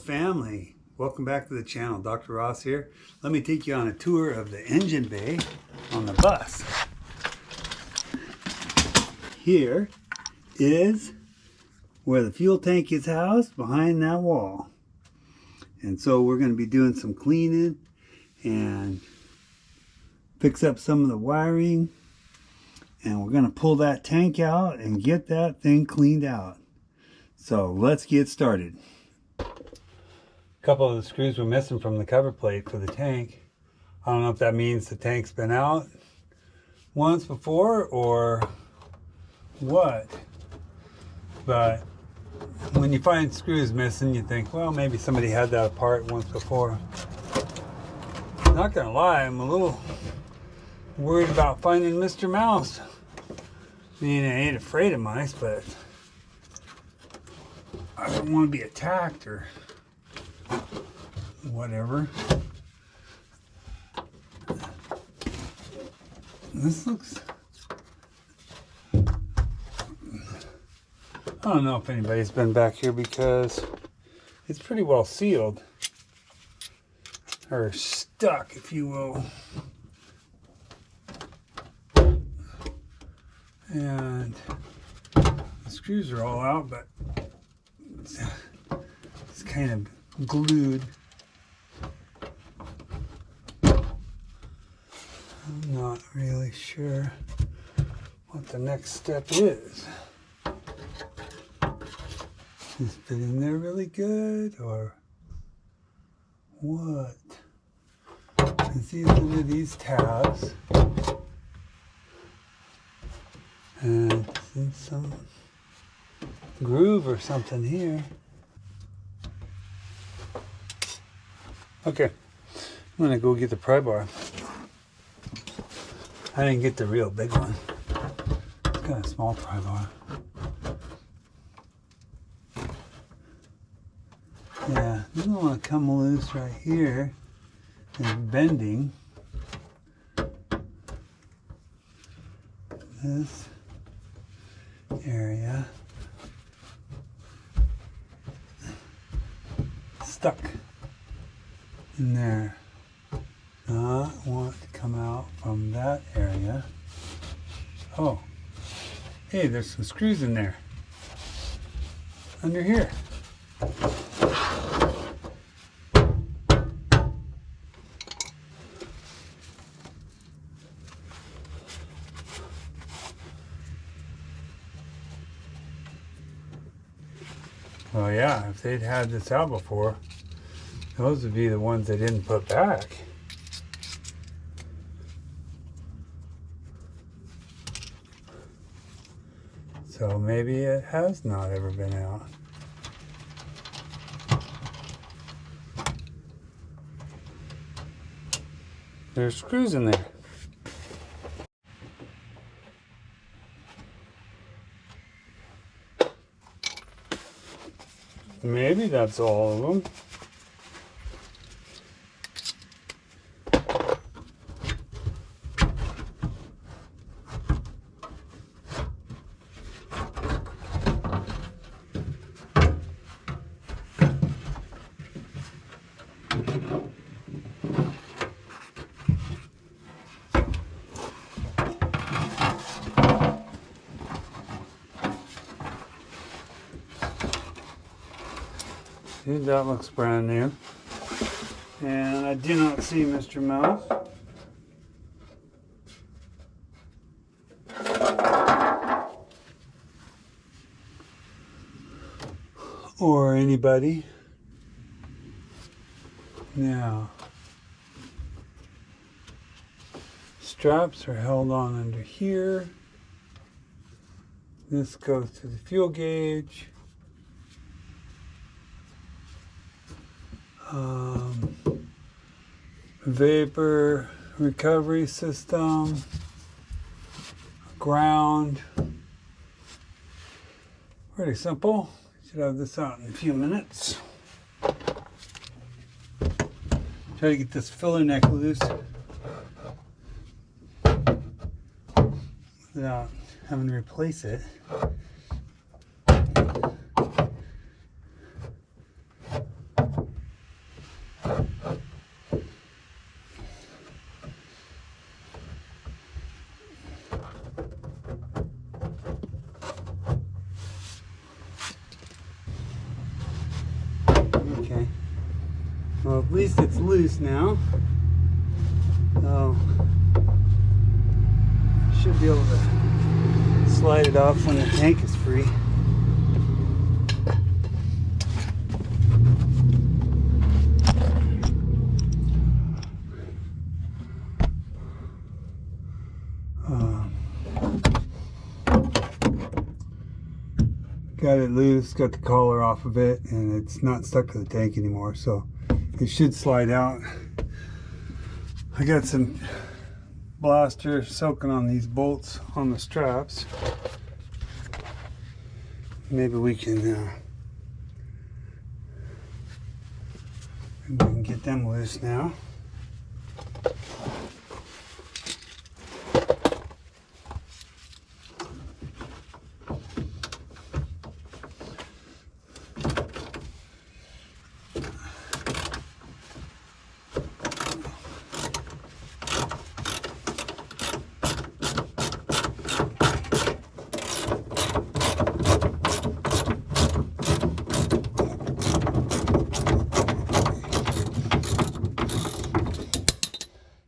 family, welcome back to the channel. Dr. Ross here. Let me take you on a tour of the engine bay on the bus. Here is where the fuel tank is housed, behind that wall. And so we're going to be doing some cleaning and fix up some of the wiring, and we're going to pull that tank out and get that thing cleaned out. So let's get started. A couple of the screws were missing from the cover plate for the tank. I don't know if that means the tank's been out once before or what, but when you find screws missing, you think, well, maybe somebody had that apart once before. Not gonna lie, I'm a little worried about finding Mr. Mouse. I mean, I ain't afraid of mice, but I don't want to be attacked or whatever. This looks... I don't know if anybody's been back here because it's pretty well sealed. Or stuck, if you will. And the screws are all out, but it's kind of glued. I'm not really sure what the next step is. Is it in there really good or what? And see under these tabs. And see some groove or something here. Okay, I'm gonna go get the pry bar. I didn't get the real big one. It's got a small pry bar. Yeah, this one want to come loose right here. It's bending. This area stuck in there. Not want to come out from that area. Oh, hey, there's some screws in there under here. Well, yeah, if they'd had this out before, those would be the ones they didn't put back. So maybe it has not ever been out. There's screws in there. Maybe that's all of them. That looks brand new. And I do not see Mr. Mouse. Or anybody. Now, straps are held on under here. This goes to the fuel gauge. Vapor recovery system, ground. Pretty simple. Should have this out in a few minutes. Try to get this filler neck loose without having to replace it. At least it's loose now. So should be able to slide it off when the tank is free. Got it loose, got the collar off of it, and it's not stuck to the tank anymore, so it should slide out. I got some blaster soaking on these bolts on the straps. Maybe we can get them loose now.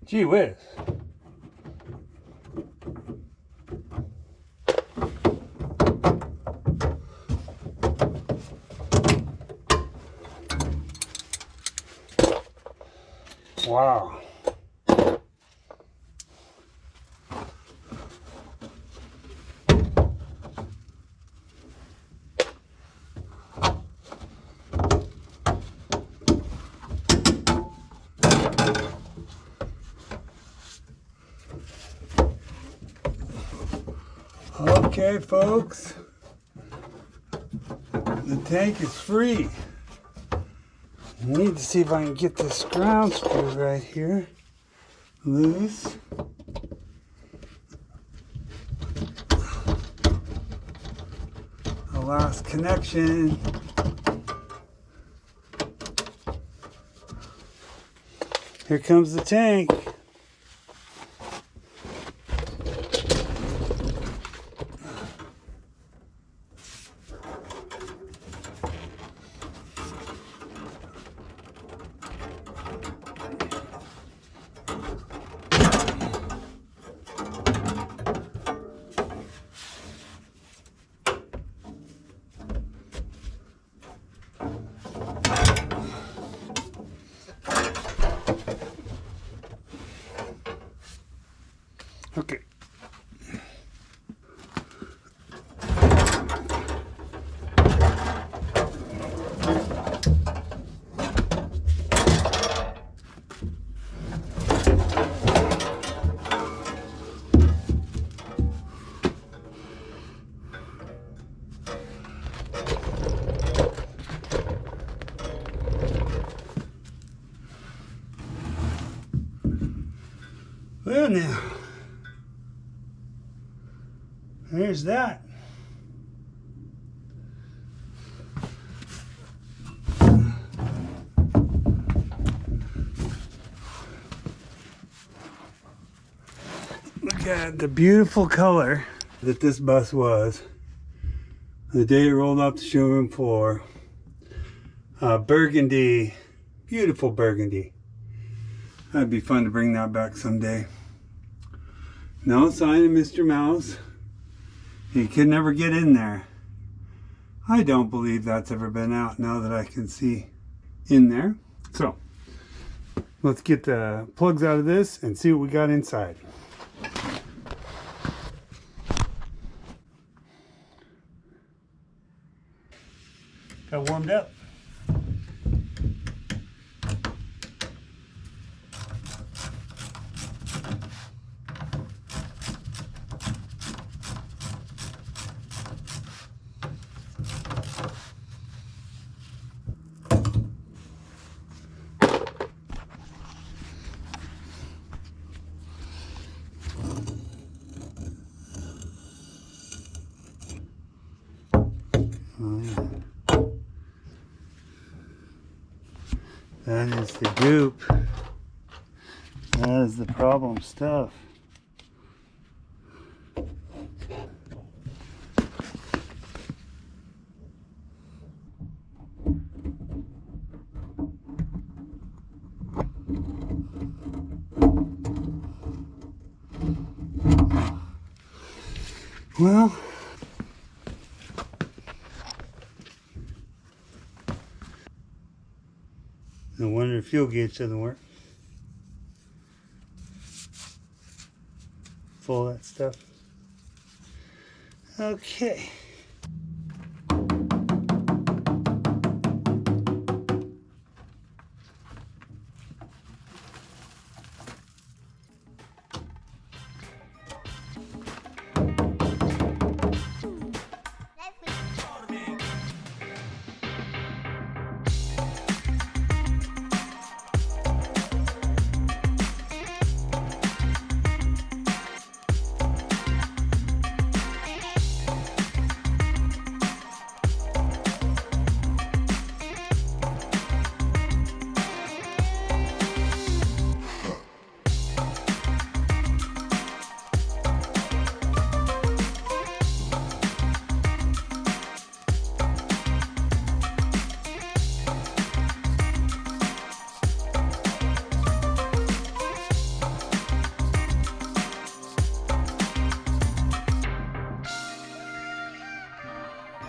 Gee whiz. Wow. Okay, folks, the tank is free. I need to see if I can get this ground screw right here loose. The last connection. Here comes the tank. Okay. Well now, there's that. Look at the beautiful color that this bus was the day it rolled off the showroom floor. Burgundy, beautiful burgundy. That'd be fun to bring that back someday. No sign of Mr. Mouse. He could never get in there. I don't believe that's ever been out now that I can see in there. So, let's get the plugs out of this and see what we got inside. Got warmed up. That is the goop. That is the problem stuff. Well, no wonder the fuel gauge doesn't work. Full of that stuff. Okay.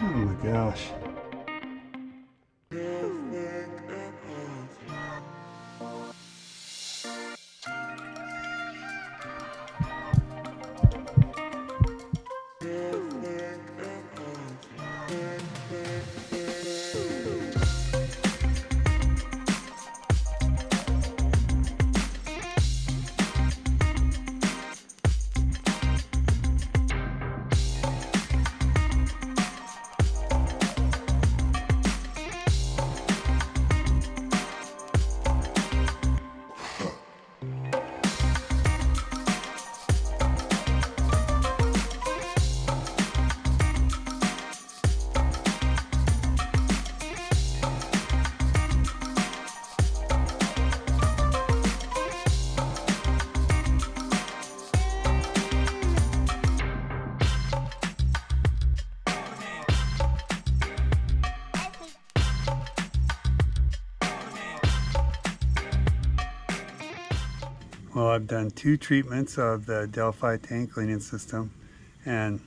Oh my gosh. Well, I've done 2 treatments of the Delphi tank cleaning system, and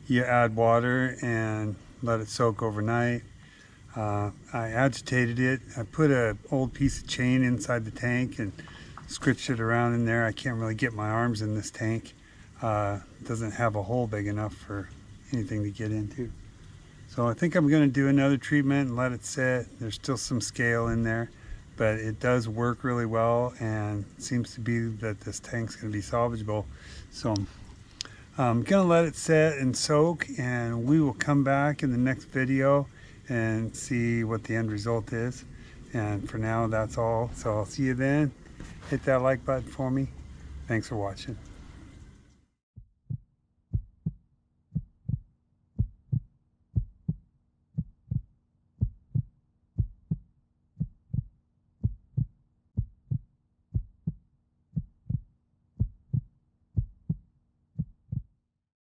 you add water and let it soak overnight. I agitated it. I put an old piece of chain inside the tank and scritched it around in there. I can't really get my arms in this tank. It doesn't have a hole big enough for anything to get into. So I think I'm going to do another treatment and let it sit. There's still some scale in there, but it does work really well, and it seems to be that this tank's going to be salvageable. So I'm going to let it sit and soak, and we will come back in the next video and see what the end result is. And for now, that's all. So I'll see you then. Hit that like button for me. Thanks for watching.